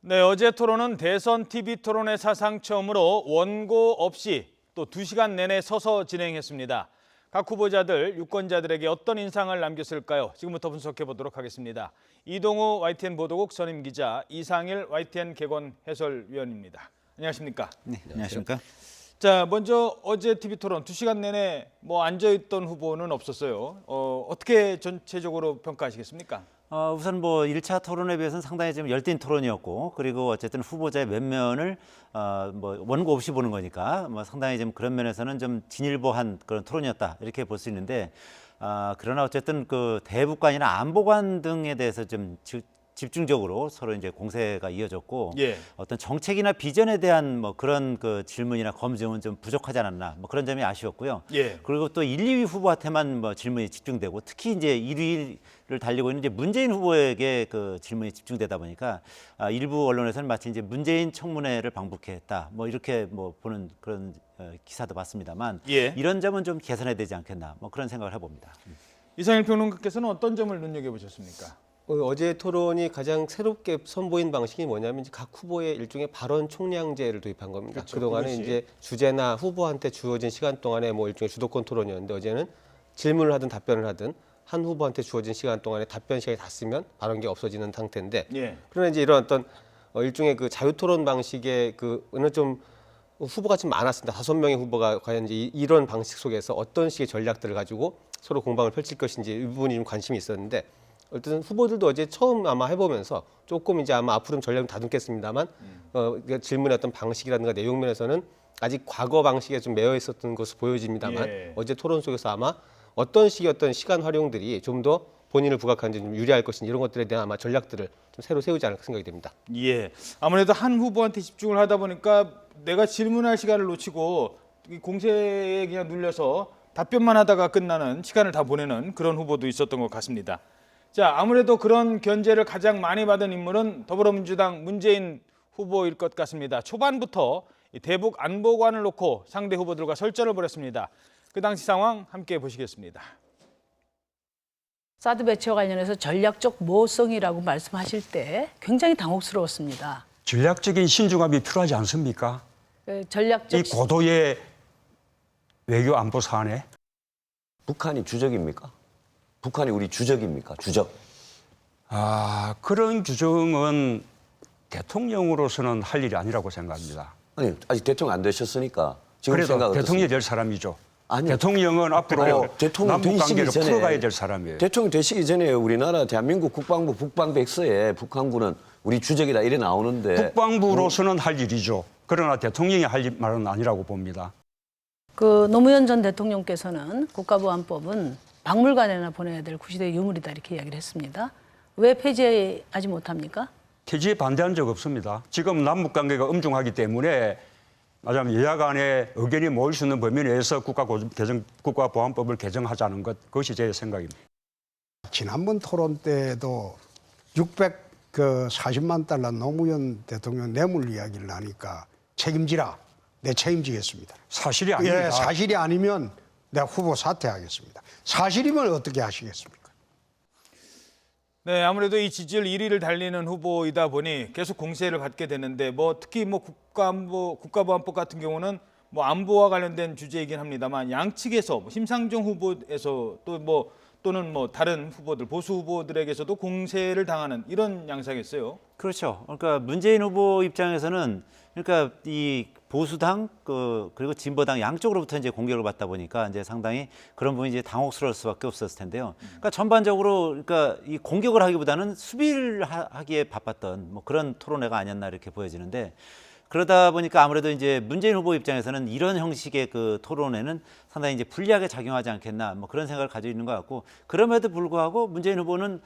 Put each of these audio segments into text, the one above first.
네, 어제 토론은 대선 TV 토론회 사상 처음으로 원고 없이 또 2시간 내내 서서 진행했습니다. 각 후보자들, 유권자들에게 어떤 인상을 남겼을까요? 지금부터 분석해 보도록 하겠습니다. 이동우 YTN 보도국 선임 기자, 이상일 YTN 개건 해설위원입니다. 안녕하십니까? 네, 안녕하십니까? 자, 먼저 어제 TV 토론 2시간 내내 앉아있던 후보는 없었어요. 어떻게 전체적으로 평가하시겠습니까? 우선 1차 토론에 비해서는 상당히 좀 열띤 토론이었고, 그리고 어쨌든 후보자의 면면을 원고 없이 보는 거니까 상당히 좀 그런 면에서는 좀 진일보한 그런 토론이었다 이렇게 볼 수 있는데, 그러나 어쨌든 그 대북관이나 안보관 등에 대해서 좀 집중적으로 서로 이제 공세가 이어졌고, 예. 어떤 정책이나 비전에 대한 그런 그 질문이나 검증은 좀 부족하지 않았나 그런 점이 아쉬웠고요. 예. 그리고 또 1, 2위 후보한테만 질문이 집중되고, 특히 이제 1위를 달리고 있는 이제 문재인 후보에게 그 질문이 집중되다 보니까 일부 언론에서는 마치 이제 문재인 청문회를 방북했다 이렇게 보는 그런 기사도 봤습니다만, 예. 이런 점은 좀 개선해야 되지 않겠나 그런 생각을 해봅니다. 이상일 평론가께서는 어떤 점을 눈여겨보셨습니까? 어제 토론이 가장 새롭게 선보인 방식이 뭐냐면 이제 각 후보의 일종의 발언 총량제를 도입한 겁니다. 그렇죠. 그동안은 그것이. 이제 주제나 후보한테 주어진 시간 동안에 일종의 주도권 토론이었는데, 어제는 질문을 하든 답변을 하든 한 후보한테 주어진 시간 동안에 답변 시간이 다 쓰면 발언기가 없어지는 상태인데, 예. 그러나 이제 이런 어떤 일종의 그 자유 토론 방식의 그는 좀 후보가 좀 많았습니다. 5명의 후보가 과연 이제 이런 방식 속에서 어떤 식의 전략들을 가지고 서로 공방을 펼칠 것인지 이 부분이 좀 관심이 있었는데, 어쨌든 후보들도 어제 처음 아마 해보면서 조금 이제 아마 앞으로 좀 전략을 다듬겠습니다만, 그러니까 질문의 어떤 방식이라든가 내용 면에서는 아직 과거 방식에 좀 매여 있었던 것으로 보여집니다만, 예. 어제 토론 속에서 아마 어떤 식의 어떤 시간 활용들이 좀 더 본인을 부각하는지 좀 유리할 것인지, 이런 것들에 대한 아마 전략들을 좀 새로 세우지 않을까 생각이 됩니다. 예. 아무래도 한 후보한테 집중을 하다 보니까 내가 질문할 시간을 놓치고 이 공세에 그냥 눌려서 답변만 하다가 끝나는, 시간을 다 보내는 그런 후보도 있었던 것 같습니다. 자, 아무래도 그런 견제를 가장 많이 받은 인물은 더불어민주당 문재인 후보일 것 같습니다. 초반부터 이 대북 안보관을 놓고 상대 후보들과 설전을 벌였습니다. 그 당시 상황 함께 보시겠습니다. 사드 배치와 관련해서 전략적 모성이라고 말씀하실 때 굉장히 당혹스러웠습니다. 전략적인 신중함이 필요하지 않습니까? 전략적 이 고도의 외교 안보 사안에 북한이 주적입니까? 북한이 우리 주적입니까? 주적. 그런 규정은 대통령으로서는 할 일이 아니라고 생각합니다. 아니, 아직 대통령 안 되셨으니까 지금 그래도 생각 대통령이 어떻습니까? 될 사람이죠. 아니요. 대통령은 앞으로 아니요. 대통령 남북 관계를 되시기 전에 풀어가야 될 사람이에요. 대통령 되시기 전에 우리나라 대한민국 국방부 북방백서에 북한군은 우리 주적이다 이래 나오는데, 국방부로서는 할 일이죠. 그러나 대통령이 할 말은 아니라고 봅니다. 그 노무현 전 대통령께서는 국가보안법은 박물관에나 보내야 될 구시대의 유물이다 이렇게 이야기를 했습니다. 왜 폐지하지 못합니까? 폐지에 반대한 적 없습니다. 지금 남북 관계가 엄중하기 때문에 말하자면 여야 간에 의견이 모일 수 있는 범위 내에서 국가보안법을 개정하자는 것, 그것이 제 생각입니다. 지난번 토론 때도 640만 달러 노무현 대통령 뇌물 이야기를 하니까 책임지라, 내 책임지겠습니다. 사실이 아닙니다. 예, 사실이 아니면 내가 후보 사퇴하겠습니다. 사실이면 어떻게 하시겠습니까? 네, 아무래도 이 지지율 1위를 달리는 후보이다 보니 계속 공세를 받게 되는데, 특히 국가보안법 같은 경우는 안보와 관련된 주제이긴 합니다만, 양측에서 심상정 후보에서 또는 다른 후보들, 보수 후보들에게서도 공세를 당하는 이런 양상이었어요. 그렇죠. 그러니까 문재인 후보 입장에서는 그러니까 이 보수당 그리고 진보당 양쪽으로부터 이제 공격을 받다 보니까 이제 상당히 그런 부분이 이제 당혹스러울 수밖에 없었을 텐데요. 그러니까 전반적으로 그러니까 이 공격을 하기보다는 수비를 하기에 바빴던 그런 토론회가 아니었나 이렇게 보여지는데, 그러다 보니까 아무래도 이제 문재인 후보 입장에서는 이런 형식의 그 토론회는 상당히 이제 불리하게 작용하지 않겠나 그런 생각을 가지고 있는 것 같고, 그럼에도 불구하고 문재인 후보는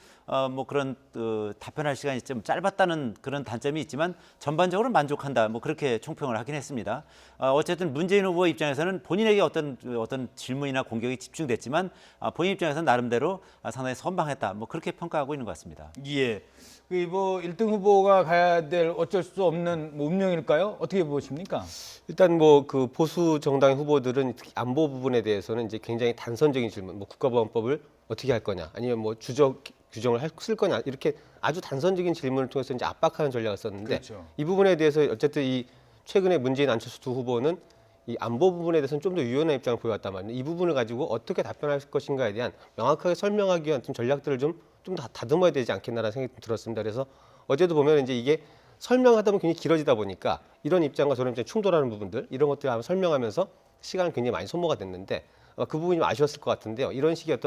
그런 답변할 시간이 좀 짧았다는 그런 단점이 있지만 전반적으로 만족한다 그렇게 총평을 하긴 했습니다. 어쨌든 문재인 후보 입장에서는 본인에게 어떤 질문이나 공격이 집중됐지만 본인 입장에서는 나름대로 상당히 선방했다 그렇게 평가하고 있는 것 같습니다. 예. 1등 후보가 가야 될 어쩔 수 없는 운명일까요? 어떻게 보십니까? 일단 그 보수 정당 후보들은 특히 안보 부분에 대해서는 이제 굉장히 단선적인 질문, 국가보안법을 어떻게 할 거냐, 아니면 주적 규정을 쓸 거냐 이렇게 아주 단선적인 질문을 통해서 이제 압박하는 전략을 썼는데 그렇죠. 이 부분에 대해서 어쨌든 이 최근에 문재인 안철수 두 후보는 이 안보 부분에 대해서는 좀 더 유연한 입장을 보여왔단 말이에요. 이 부분을 가지고 어떻게 답변할 것인가에 대한 명확하게 설명하기 위한 좀 전략들을 좀 더 다듬어야 되지 않겠나라는 생각이 좀 들었습니다. 그래서 어제도 보면 이제 이게 설명하다 보면 굉장히 길어지다 보니까 이런 입장과 저런 입장이 충돌하는 부분들 이런 것들을 한번 설명하면서 시간을 굉장히 많이 소모가 됐는데 그 부분이 좀 아쉬웠을 것 같은데요. 이런 식의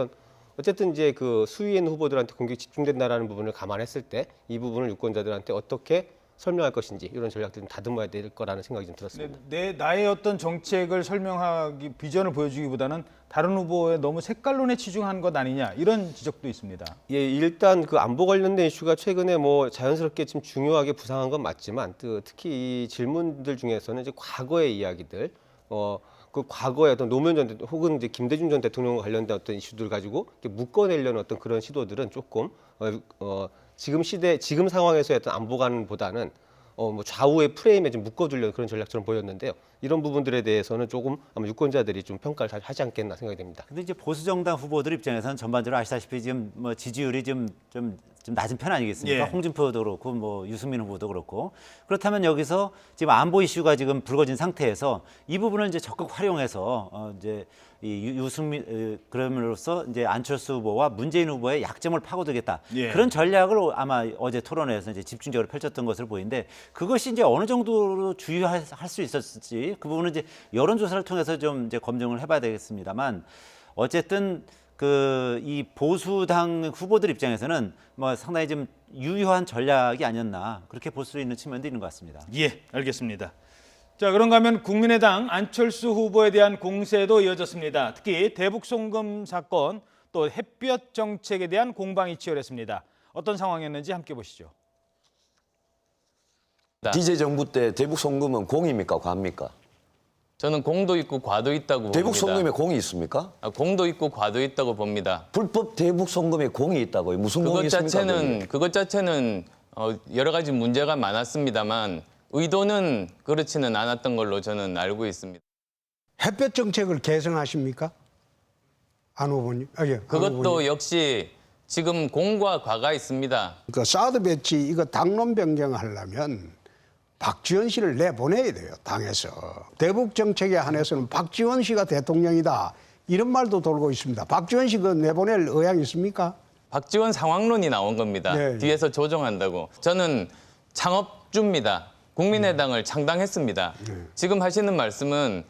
어쨌든 이제 그 수위에 있는 후보들한테 공격이 집중된다라는 부분을 감안했을 때 이 부분을 유권자들한테 어떻게 설명할 것인지 이런 전략들을 좀 다듬어야 될 거라는 생각이 좀 들었습니다. 나의 어떤 정책을 설명하기 비전을 보여주기보다는 다른 후보에 너무 색깔론에 치중한 것 아니냐 이런 지적도 있습니다. 예, 일단 그 안보 관련된 이슈가 최근에 뭐 자연스럽게 지금 중요하게 부상한 건 맞지만 특히 이 질문들 중에서는 이제 과거의 이야기들, 그 과거의 어떤 노무현 전 대통령 혹은 이제 김대중 전 대통령과 관련된 어떤 이슈들 가지고 이렇게 묶어내려는 어떤 그런 시도들은 조금 지금 시대, 지금 상황에서의 어떤 안보관보다는 뭐 좌우의 프레임에 좀 묶어두려는 그런 전략처럼 보였는데요. 이런 부분들에 대해서는 조금 아마 유권자들이 좀 평가를 하지 않겠나 생각이 됩니다. 근데 이제 보수 정당 후보들 입장에서는 전반적으로 아시다시피 지금 뭐 지지율이 좀 낮은 편 아니겠습니까? 예. 홍준표도 그렇고 뭐 유승민 후보도 그렇고 그렇다면 여기서 지금 안보 이슈가 지금 불거진 상태에서 이 부분을 이제 적극 활용해서 이제 이 유승민 그럼으로써 이제 안철수 후보와 문재인 후보의 약점을 파고들겠다 예. 그런 전략을 아마 어제 토론회에서 이제 집중적으로 펼쳤던 것으로 보이는데 그것이 이제 어느 정도로 주의할 수 있었을지 그 부분은 이제 여론조사를 통해서 좀 이제 검증을 해봐야 되겠습니다만 어쨌든 이 보수당 후보들 입장에서는 뭐 상당히 좀 유효한 전략이 아니었나 그렇게 볼 수 있는 측면도 있는 것 같습니다. 예, 알겠습니다. 자, 그런가 하면 국민의당 안철수 후보에 대한 공세도 이어졌습니다. 특히 대북 송금 사건 또 햇볕 정책에 대한 공방이 치열했습니다. 어떤 상황이었는지 함께 보시죠. DJ 정부 때 대북 송금은 공입니까 과입니까? 저는 공도 있고 과도 있다고 봅니다. 대북 송금에 공이 있습니까? 공도 있고 과도 있다고 봅니다. 불법 대북 송금에 공이 있다고요? 무슨 공이 있습니까? 그것 자체는 여러 가지 문제가 많았습니다만 의도는 그렇지는 않았던 걸로 저는 알고 있습니다. 햇볕 정책을 개선하십니까? 안 후보님? 예, 안 그것도 후보님. 역시 지금 공과 과가 있습니다. 그러니까 사드 배치 이거 당론 변경하려면 박지원 씨를 내보내야 돼요, 당에서. 대북 정책에 한해서는 박지원 씨가 대통령이다. 이런 말도 돌고 있습니다. 박지원 씨 그 내보낼 의향 있습니까? 박지원 상황론이 나온 겁니다. 네, 뒤에서 조정한다고. 저는 창업주입니다. 국민의당을 창당했습니다. 지금 하시는 말씀은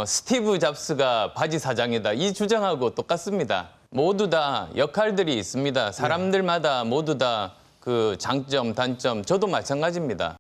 스티브 잡스가 바지 사장이다. 이 주장하고 똑같습니다. 모두 다 역할들이 있습니다. 사람들마다 모두 다 그 장점, 단점, 저도 마찬가지입니다.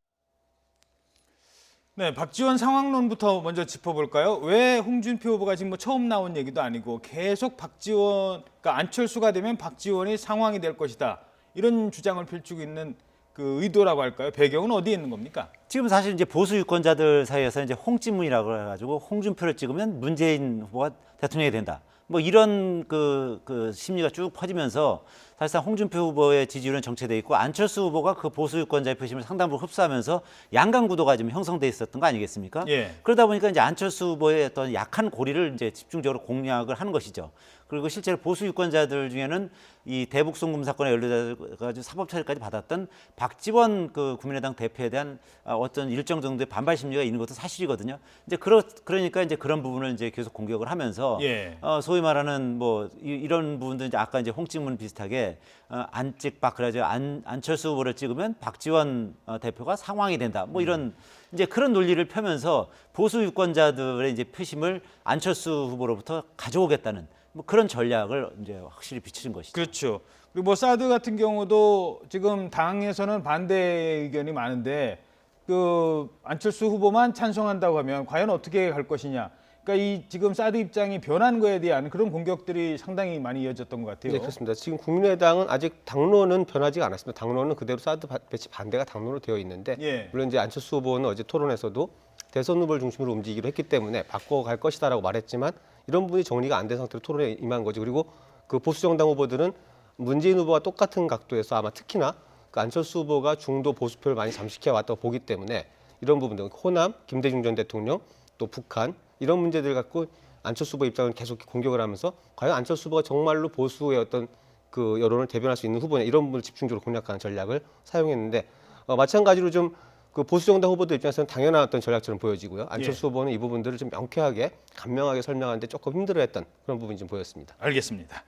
네, 박지원 상황론부터 먼저 짚어볼까요? 왜 홍준표 후보가 지금 뭐 처음 나온 얘기도 아니고 계속 박지원, 그러니까 안철수가 되면 박지원이 상황이 될 것이다. 이런 주장을 펼치고 있는 그 의도라고 할까요? 배경은 어디에 있는 겁니까? 지금 사실 이제 보수 유권자들 사이에서 이제 홍찜문이라고 해가지고 홍준표를 찍으면 문재인 후보가 대통령이 된다. 뭐 이런 그 심리가 쭉 퍼지면서 사실상 홍준표 후보의 지지율은 정체돼 있고 안철수 후보가 그 보수 유권자의 표심을 상당 부분 흡수하면서 양강 구도가 좀 형성돼 있었던 거 아니겠습니까? 예. 그러다 보니까 이제 안철수 후보의 어떤 약한 고리를 이제 집중적으로 공략을 하는 것이죠. 그리고 실제로 보수 유권자들 중에는 이 대북 송금 사건에 연루돼가지고 사법 처리까지 받았던 박지원 그 국민의당 대표에 대한 어떤 일정 정도의 반발 심리가 있는 것도 사실이거든요. 이제 그러니까 이제 그런 부분을 이제 계속 공격을 하면서 예. 소위 말하는 뭐 이런 부분도 이제 아까 이제 홍찍문 비슷하게 안찍박 그래가지고 안철수 후보를 찍으면 박지원 대표가 상황이 된다. 뭐 이런 이제 그런 논리를 펴면서 보수 유권자들의 이제 표심을 안철수 후보로부터 가져오겠다는 뭐 그런 전략을 이제 확실히 비추는 것이죠. 그렇죠. 그리고 뭐 사드 같은 경우도 지금 당에서는 반대 의견이 많은데 그 안철수 후보만 찬성한다고 하면 과연 어떻게 갈 것이냐. 그러니까 이 지금 사드 입장이 변한 거에 대한 그런 공격들이 상당히 많이 이어졌던 것 같아요. 네, 그렇습니다. 지금 국민의당은 아직 당론은 변하지가 않았습니다. 당론은 그대로 사드 배치 반대가 당론으로 되어 있는데 예. 물론 이제 안철수 후보는 어제 토론에서도 대선 후보를 중심으로 움직이기로 했기 때문에 바꿔갈 것이다라고 말했지만 이런 부분이 정리가 안 된 상태로 토론에 임한 거지. 그리고 그 보수 정당 후보들은 문재인 후보와 똑같은 각도에서 아마 특히나 그 안철수 후보가 중도 보수표를 많이 잠식해 왔다고 보기 때문에 이런 부분들 호남, 김대중 전 대통령, 또 북한 이런 문제들 갖고 안철수 후보 입장을 계속 공격을 하면서 과연 안철수 후보가 정말로 보수의 어떤 그 여론을 대변할 수 있는 후보냐 이런 부분을 집중적으로 공략하는 전략을 사용했는데 마찬가지로 좀 그 보수 정당 후보들 입장에서는 당연한 어떤 전략처럼 보여지고요. 안철수 후보는 이 부분들을 좀 명쾌하게 간명하게 설명하는데 조금 힘들어했던 그런 부분이 좀 보였습니다. 알겠습니다.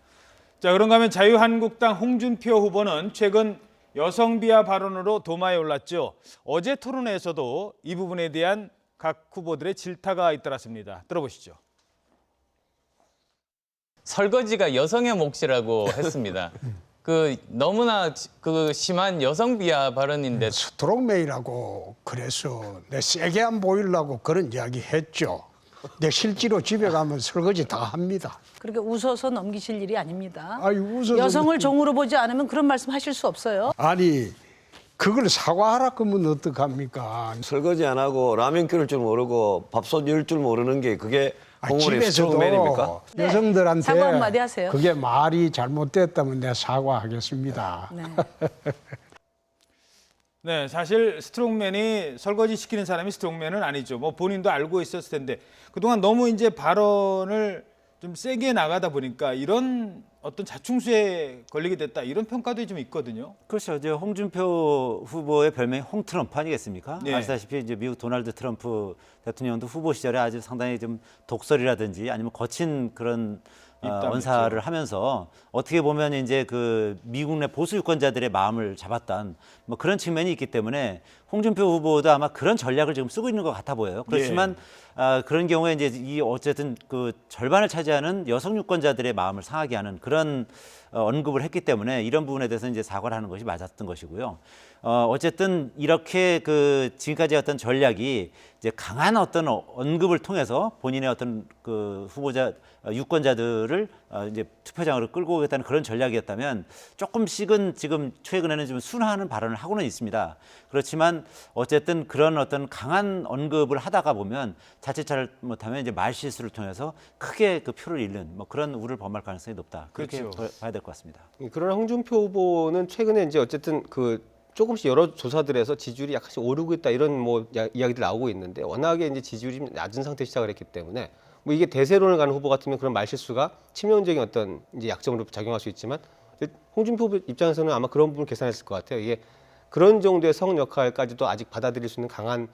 자, 그런가 하면 자유한국당 홍준표 후보는 최근 여성 비하 발언으로 도마에 올랐죠. 어제 토론회에서도 이 부분에 대한 각 후보들의 질타가 잇따랐습니다. 들어보시죠. 설거지가 여성의 몫이라고 했습니다. 그 너무나 그 심한 여성 비하 발언인데 스트롱맨이라고 그래서 내 세게 안 보이려고 그런 이야기 했죠. 근데 실제로 집에 가면 설거지 다 합니다. 그렇게 웃어서 넘기실 일이 아닙니다. 아니, 웃어서 여성을 종으로 보지 않으면 그런 말씀 하실 수 없어요. 아니 그걸 사과하라 그러면 어떡합니까? 설거지 안 하고 라면 끓일 줄 모르고 밥솥 열 줄 모르는 게 그게 홍원의 집에서도 스트롱맨입니까? 네, 여성들한테 사과 한마디 하세요. 그게 말이 잘못됐다면 내가 사과하겠습니다. 네. 네, 사실 스트롱맨이 설거지 시키는 사람이 스트롱맨은 아니죠. 뭐 본인도 알고 있었을 텐데 그동안 너무 이제 발언을 좀 세게 나가다 보니까 이런 어떤 자충수에 걸리게 됐다 이런 평가도 좀 있거든요. 그렇죠. 이제 홍준표 후보의 별명이 홍트럼프 아니겠습니까? 네. 아시다시피 이제 미국 도널드 트럼프 대통령도 후보 시절에 아주 상당히 좀 독설이라든지 아니면 거친 그런 입담했죠. 언사를 하면서 어떻게 보면 이제 그 미국 내 보수 유권자들의 마음을 잡았던 뭐 그런 측면이 있기 때문에 홍준표 후보도 아마 그런 전략을 지금 쓰고 있는 것 같아 보여요. 그렇지만 그런 경우에 이제 이 어쨌든 그 절반을 차지하는 여성 유권자들의 마음을 상하게 하는 그런 언급을 했기 때문에 이런 부분에 대해서 이제 사과를 하는 것이 맞았던 것이고요. 어쨌든 이렇게 그 지금까지 어떤 전략이 이제 강한 어떤 언급을 통해서 본인의 어떤 그 후보자 유권자들을 이제 투표장으로 끌고 오겠다는 그런 전략이었다면 조금씩은 지금 최근에는 좀 순화하는 발언을 하고는 있습니다. 그렇지만 어쨌든 그런 어떤 강한 언급을 하다가 보면 자칫 잘못하면 이제 말실수를 통해서 크게 그 표를 잃는 뭐 그런 우를 범할 가능성이 높다. 그렇게 그렇죠. 봐야 될 것 같습니다. 그러나 홍준표 후보는 최근에 이제 어쨌든 그 조금씩 여러 조사들에서 지지율이 약간씩 오르고 있다 이런 뭐 이야기들 나오고 있는데 워낙에 이제 지지율이 좀 낮은 상태 시작을 했기 때문에 뭐 이게 대세론을 가는 후보 같으면 그런 말실수가 치명적인 어떤 이제 약점으로 작용할 수 있지만 홍준표 후보 입장에서는 아마 그런 부분을 계산했을 것 같아요. 이게 그런 정도의 성 역할까지도 아직 받아들일 수 있는 강한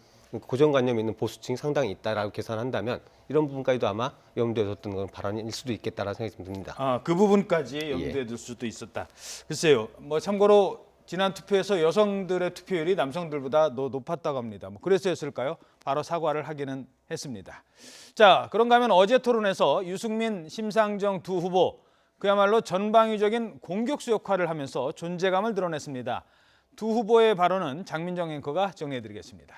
고정관념이 있는 보수층이 상당히 있다라고 계산한다면 이런 부분까지도 아마 염두에 뒀던 건 발언일 수도 있겠다라는 생각이 좀 듭니다. 아, 그 부분까지 염두에 둘 수도 있었다. 글쎄요. 뭐 참고로 지난 투표에서 여성들의 투표율이 남성들보다 높았다고 합니다. 뭐 그래서였을까요? 바로 사과를 하기는 했습니다. 자, 그런가 하면 어제 토론에서 유승민, 심상정 두 후보 그야말로 전방위적인 공격수 역할을 하면서 존재감을 드러냈습니다. 두 후보의 발언은 장민정 앵커가 정리해드리겠습니다.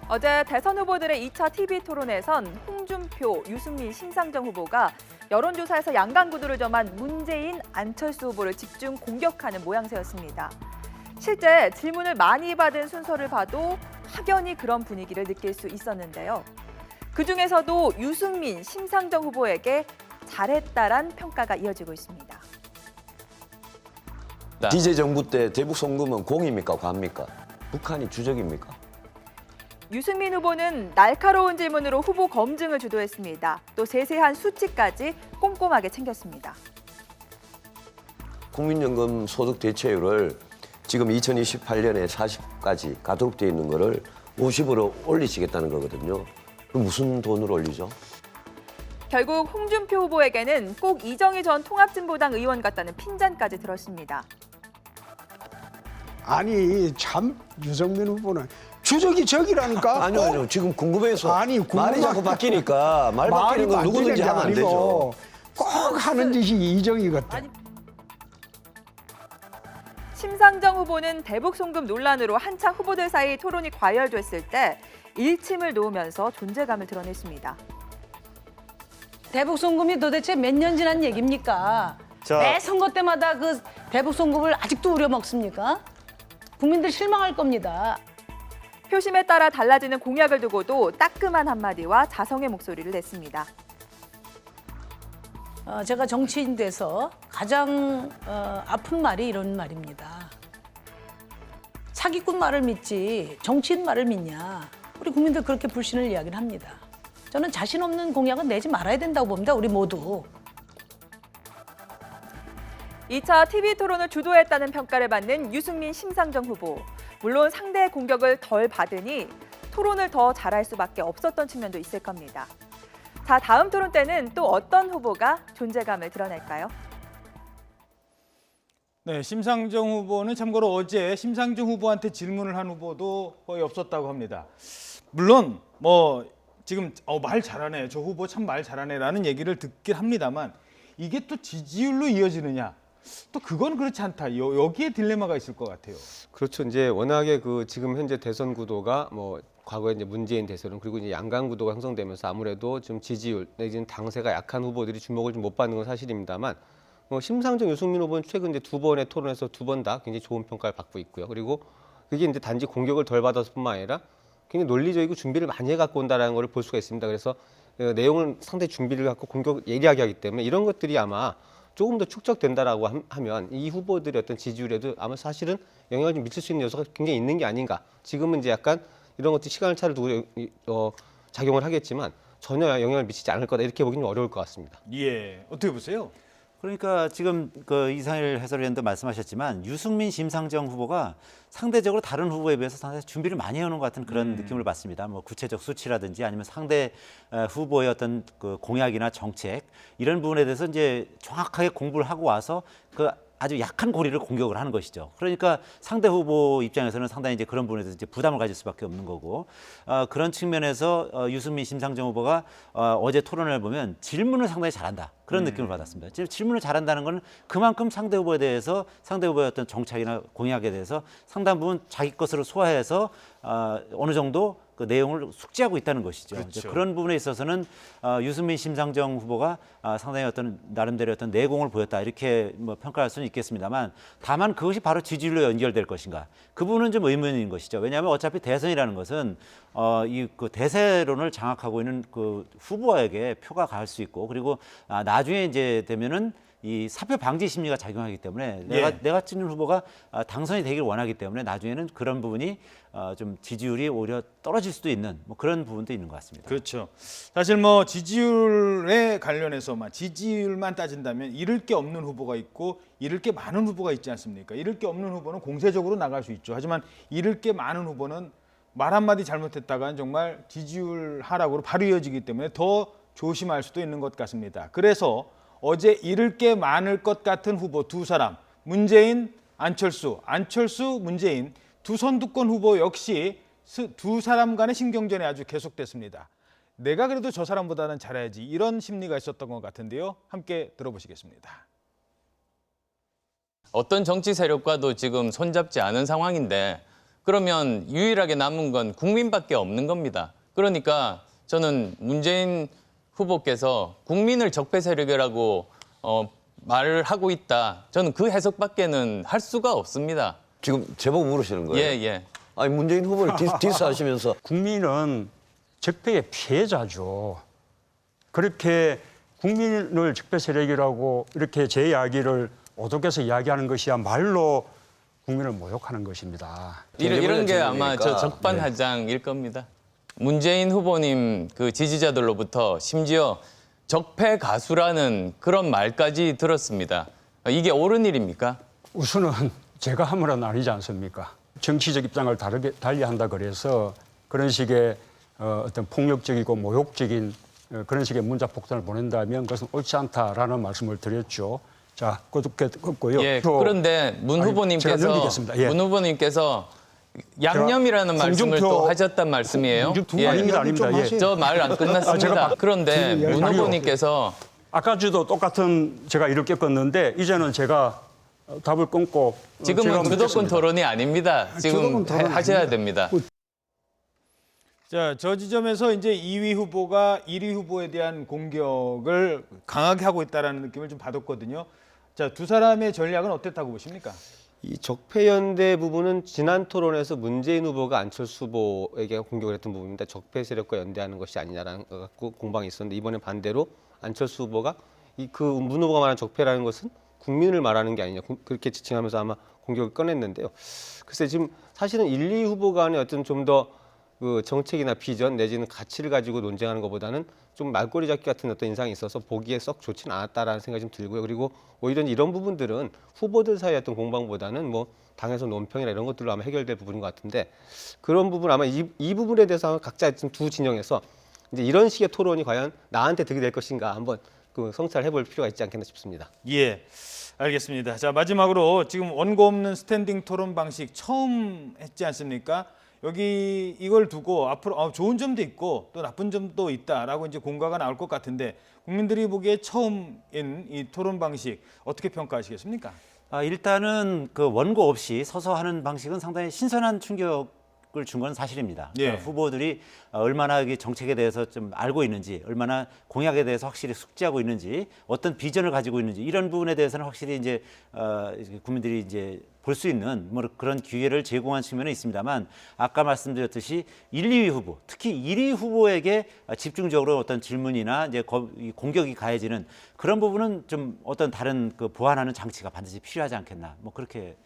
어제 대선 후보들의 2차 TV 토론에선 홍준표, 유승민, 심상정 후보가 여론조사에서 양강 구도를 점한 문재인, 안철수 후보를 집중 공격하는 모양새였습니다. 실제 질문을 많이 받은 순서를 봐도 확연히 그런 분위기를 느낄 수 있었는데요. 그중에서도 유승민, 심상정 후보에게 잘했다란 평가가 이어지고 있습니다. DJ 정부 때 대북 송금은 공입니까 과입니까? 북한이 주적입니까? 유승민 후보는 날카로운 질문으로 후보 검증을 주도했습니다. 또 세세한 수치까지 꼼꼼하게 챙겼습니다. 국민연금 소득 대체율을 지금 2028년에 40까지 가도록 되어 있는 거를 50으로 올리시겠다는 거거든요. 그럼 무슨 돈으로 올리죠? 결국 홍준표 후보에게는 꼭 이정희 전 통합진보당 의원 같다는 핀잔까지 들었습니다. 아니 참 유승민 후보는 주적이 적이라니까. 아니요. 지금 궁금해서 아니, 말이 자꾸 바뀌니까 말 바뀌는 건 누구든지 하면 안 되죠. 꼭 하는 짓이 이정희 같아. 심상정 후보는 대북 송금 논란으로 한창 후보들 사이 토론이 과열됐을 때 일침을 놓으면서 존재감을 드러냈습니다. 대북 송금이 도대체 몇 년 지난 얘기입니까? 매 선거 때마다 그 대북 송금을 아직도 우려먹습니까? 국민들 실망할 겁니다. 표심에 따라 달라지는 공약을 두고도 따끔한 한마디와 자성의 목소리를 냈습니다. 제가 정치인 돼서 가장 아픈 말이 이런 말입니다. 사기꾼 말을 믿지 정치인 말을 믿냐. 우리 국민들 그렇게 불신을 이야기를 합니다. 저는 자신 없는 공약은 내지 말아야 된다고 봅니다. 우리 모두. 2차 TV 토론을 주도했다는 평가를 받는 유승민 심상정 후보. 물론 상대의 공격을 덜 받으니 토론을 더 잘할 수밖에 없었던 측면도 있을 겁니다. 자, 다음 토론 때는 또 어떤 후보가 존재감을 드러낼까요? 네, 심상정 후보는 참고로 어제 심상정 후보한테 질문을 한 후보도 거의 없었다고 합니다. 물론 뭐 지금 말 잘하네, 저 후보 참 말 잘하네라는 얘기를 듣긴 합니다만 이게 또 지지율로 이어지느냐? 또 그건 그렇지 않다. 여기에 딜레마가 있을 것 같아요. 그렇죠. 이제 워낙에 그 지금 현재 대선 구도가 뭐 과거에 이제 문재인 대선은 그리고 이제 양강 구도가 형성되면서 아무래도 좀 지지율 내지는 당세가 약한 후보들이 주목을 좀 못 받는 건 사실입니다만 심상정, 유승민 후보는 최근 이제 두 번의 토론에서 두 번 다 굉장히 좋은 평가를 받고 있고요. 그리고 그게 이제 단지 공격을 덜 받아서뿐만 아니라 굉장히 논리적이고 준비를 많이 해갖고 온다라는 걸 볼 수가 있습니다. 그래서 내용을 상당히 준비를 갖고 공격 예리하게 하기 때문에 이런 것들이 아마 조금 더 축적된다라고 하면 이 후보들의 어떤 지지율에도 아마 사실은 영향을 좀 미칠 수 있는 요소가 굉장히 있는 게 아닌가. 지금은 이제 약간 이런 것들이 시간을 차를 두고 작용을 하겠지만 전혀 영향을 미치지 않을 거다 이렇게 보기는 어려울 것 같습니다. 예, 어떻게 보세요? 그러니까 지금 그 이상일 해설위원도 말씀하셨지만 유승민, 심상정 후보가 상대적으로 다른 후보에 비해서 상당히 준비를 많이 해오는 것 같은 그런 느낌을 받습니다. 뭐 구체적 수치라든지 아니면 상대 후보의 어떤 그 공약이나 정책 이런 부분에 대해서 이제 정확하게 공부를 하고 와서 그 아주 약한 고리를 공격을 하는 것이죠. 그러니까 상대 후보 입장에서는 상당히 이제 그런 부분에서 이제 부담을 가질 수밖에 없는 거고 그런 측면에서 유승민, 심상정 후보가 어제 토론을 보면 질문을 상당히 잘한다. 그런 느낌을 받았습니다. 질문을 잘한다는 건 그만큼 상대 후보에 대해서 상대 후보의 어떤 정책이나 공약에 대해서 상당 부분 자기 것으로 소화해서 어느 정도 그 내용을 숙지하고 있다는 것이죠. 그렇죠. 그런 부분에 있어서는 유승민, 심상정 후보가 상당히 어떤 나름대로 어떤 내공을 보였다 이렇게 뭐 평가할 수는 있겠습니다만 다만 그것이 바로 지지율로 연결될 것인가 그 부분은 좀 의문인 것이죠. 왜냐하면 어차피 대선이라는 것은 이 그 대세론을 장악하고 있는 그 후보에게 표가 갈 수 있고 그리고 나중에 이제 되면은 이 사표 방지 심리가 작용하기 때문에 내가 찍는 후보가 당선이 되길 원하기 때문에 나중에는 그런 부분이 좀 지지율이 오히려 떨어질 수도 있는 뭐 그런 부분도 있는 것 같습니다. 그렇죠. 사실 뭐 지지율에 관련해서만 지지율만 따진다면 잃을 게 없는 후보가 있고 잃을 게 많은 후보가 있지 않습니까? 잃을 게 없는 후보는 공세적으로 나갈 수 있죠. 하지만 잃을 게 많은 후보는 말 한마디 잘못했다간 정말 지지율 하락으로 바로 이어지기 때문에 더 조심할 수도 있는 것 같습니다. 그래서 어제 잃을 게 많을 것 같은 후보 두 사람, 문재인, 안철수, 문재인 두 선두권 후보 역시 두 사람 간의 신경전이 아주 계속됐습니다. 내가 그래도 저 사람보다는 잘해야지 이런 심리가 있었던 것 같은데요. 함께 들어보시겠습니다. 어떤 정치 세력과도 지금 손잡지 않은 상황인데 그러면 유일하게 남은 건 국민밖에 없는 겁니다. 그러니까 저는 문재인 후보께서 국민을 적폐 세력이라고 말을 하고 있다. 저는 그 해석밖에는 할 수가 없습니다. 지금 제목 물으시는 거예요? 예. 아니 문재인 후보를 디스하시면서 국민은 적폐의 피해자죠. 그렇게 국민을 적폐 세력이라고 이렇게 제 이야기를 오독해서 이야기하는 것이야말로 국민을 모욕하는 것입니다. 이런 게 아마 저 적반하장일 겁니다. 문재인 후보님 그 지지자들로부터 심지어 적폐 가수라는 그런 말까지 들었습니다. 이게 옳은 일입니까? 우선은 제가 한 말은 아니지 않습니까? 정치적 입장을 달리한다 그래서 그런 식의 어떤 폭력적이고 모욕적인 그런 식의 문자 폭탄을 보낸다면 그것은 옳지 않다라는 말씀을 드렸죠. 자, 그렇고요. 예, 그런데 문 후보님께서 양념이라는 말씀을 또 하셨단 말씀이에요. 아닙니다. 예. 저 말 안 끝났습니다. 그런데 문 후보님께서 아까도 똑같은 제가 이를 겪었는데 이제는 제가 답을 끊고 지금은 주도권 토론이 아닙니다. 지금 하셔야 됩니다. 자, 저 지점에서 이제 2위 후보가 1위 후보에 대한 공격을 강하게 하고 있다는 느낌을 좀 받았거든요. 자, 두 사람의 전략은 어땠다고 보십니까? 이 적폐연대 부분은 지난 토론에서 문재인 후보가 안철수 후보에게 공격을 했던 부분입니다. 적폐 세력과 연대하는 것이 아니냐라는 것 갖고 공방이 있었는데 이번에 반대로 안철수 후보가 그 문 후보가 말한 적폐라는 것은 국민을 말하는 게 아니냐 그렇게 지칭하면서 아마 공격을 꺼냈는데요. 글쎄 지금 사실은 1, 2 후보 간의 어떤 좀 더 그 정책이나 비전 내지는 가치를 가지고 논쟁하는 것보다는 좀 말꼬리 잡기 같은 어떤 인상이 있어서 보기에 썩 좋지는 않았다라는 생각이 좀 들고요. 그리고 오히려 이런 부분들은 후보들 사이의 어떤 공방보다는 뭐 당에서 논평이나 이런 것들로 아마 해결될 부분인 것 같은데 그런 부분 아마 이 부분에 대해서 각자 지금 두 진영에서 이제 이런 식의 토론이 과연 나한테 득이 될 것인가 한번 그 성찰을 해볼 필요가 있지 않겠나 싶습니다. 예, 알겠습니다. 자, 마지막으로 지금 원고 없는 스탠딩 토론 방식 처음 했지 않습니까? 여기 이걸 두고 앞으로 좋은 점도 있고 또 나쁜 점도 있다라고 이제 공과가 나올 것 같은데 국민들이 보기에 처음인 이 토론 방식 어떻게 평가하시겠습니까? 일단은 그 원고 없이 서서 하는 방식은 상당히 신선한 충격을 준 건 사실입니다. 예. 그러니까 후보들이 얼마나 이 정책에 대해서 좀 알고 있는지, 얼마나 공약에 대해서 확실히 숙지하고 있는지, 어떤 비전을 가지고 있는지 이런 부분에 대해서는 확실히 이제 국민들이 이제 볼 수 있는 뭐 그런 기회를 제공한 측면은 있습니다만 아까 말씀드렸듯이 1, 2위 후보, 특히 1위 후보에게 집중적으로 어떤 질문이나 이제 공격이 가해지는 그런 부분은 좀 어떤 다른 그 보완하는 장치가 반드시 필요하지 않겠나, 뭐 그렇게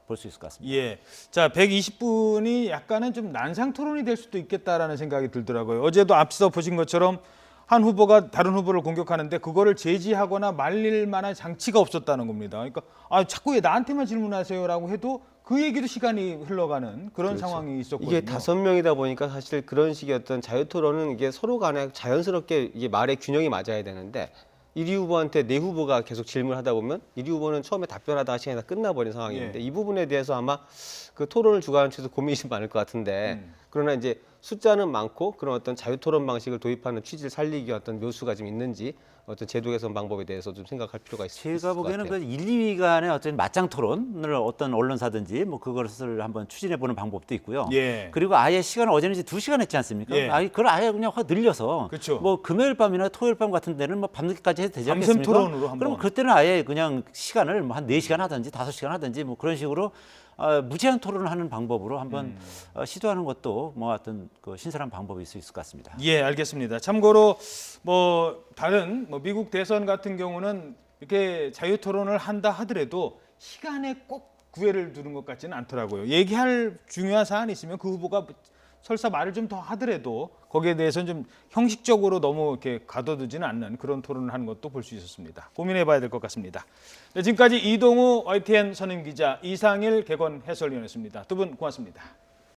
볼 수 있을 것 같습니다. 예. 자, 120분이 약간은 좀 난상 토론이 될 수도 있겠다라는 생각이 들더라고요. 어제도 앞서 보신 것처럼 한 후보가 다른 후보를 공격하는데 그거를 제지하거나 말릴 만한 장치가 없었다는 겁니다. 그러니까 자꾸 왜 나한테만 질문하세요라고 해도 그 얘기도 시간이 흘러가는 그런 상황이 있었거든요. 이게 5명이다 보니까 사실 그런 식의 어떤 자유토론은 이게 서로 간에 자연스럽게 이게 말의 균형이 맞아야 되는데 1위 후보한테 내 후보가 계속 질문하다 보면 1위 후보는 처음에 답변하다가 시간이 다 끝나버린 상황인데 이 부분에 대해서 아마 그 토론을 주관하는 측에서 고민이 좀 많을 것 같은데 그러나 이제 숫자는 많고 그런 어떤 자유토론 방식을 도입하는 취지를 살리기 위한 어떤 묘수가 좀 있는지 어떤 제도 개선 방법에 대해서 좀 생각할 필요가 있을 것 제가 같아요. 보기에는 그 1, 2위 간의 어떤 맞짱 토론을 어떤 언론사든지 뭐 그것을 한번 추진해 보는 방법도 있고요. 예. 그리고 아예 시간을 어제는 이제 2시간 했지 않습니까? 예. 그걸 아예 그냥 확 늘려서 그렇죠. 뭐 금요일 밤이나 토요일 밤 같은 데는 뭐 밤늦게까지 해도 되지 밤샘 않겠습니까? 토론으로 한번. 그럼 그때는 아예 그냥 시간을 뭐 한 4시간 하든지 5시간 하든지 뭐 그런 식으로 무제한 토론을 하는 방법으로 한번 시도하는 것도 뭐 어떤 그 신선한 방법일 수 있을 것 같습니다. 예, 알겠습니다. 참고로 뭐 다른 뭐 미국 대선 같은 경우는 이렇게 자유 토론을 한다 하더라도 시간에 꼭 구애를 두는 것 같지는 않더라고요. 얘기할 중요한 사안이 있으면 그 후보가 설사 말을 좀 더 하더라도 거기에 대해서는 좀 형식적으로 너무 이렇게 가둬두지는 않는 그런 토론을 하는 것도 볼 수 있었습니다. 고민해봐야 될 것 같습니다. 네, 지금까지 이동우 YTN 선임 기자, 이상일 개건 해설위원이었습니다. 두 분 고맙습니다.